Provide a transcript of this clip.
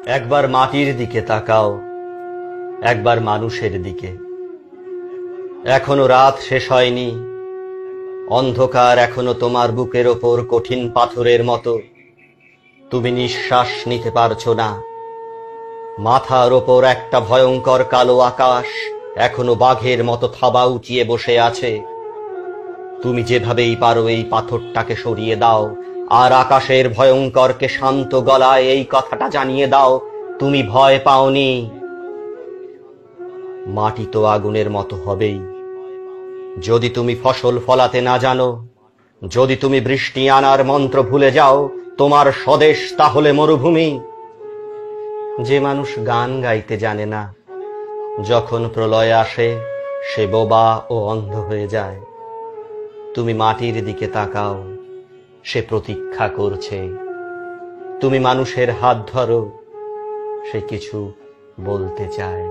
একবার মাটির দিকে তাকাও, একবার মানুষের দিকে। এখনো রাত শেষ হয়নি, অন্ধকার এখনো তোমার বুকের ওপর কঠিন পাথরের মতো। তুমি নিঃশ্বাস নিতে পারছো না। মাথার ওপর একটা ভয়ঙ্কর কালো আকাশ এখনো বাঘের মতো থাবা উঁচিয়ে বসে আছে। তুমি যেভাবেই পারো এই পাথরটাকে সরিয়ে দাও, আর আকাশের ভয়ঙ্করকে শান্ত গলায় এই কথাটা জানিয়ে দাও, তুমি ভয় পাওনি। মাটি তো আগুনের মতো হবেই। যদি তুমি ফসল ফলাতে না জানো, যদি তুমি বৃষ্টি আনার মন্ত্র ভুলে যাও, তোমার স্বদেশ তাহলে মরুভূমি। যে মানুষ গান গাইতে জানে না, যখন প্রলয় আসে সে বোবা ও অন্ধ হয়ে যায়। তুমি মাটির দিকে তাকাও, সে প্রতীক্ষা করছে। তুমি মানুষের হাত ধরো, সে কিছু বলতে চায়।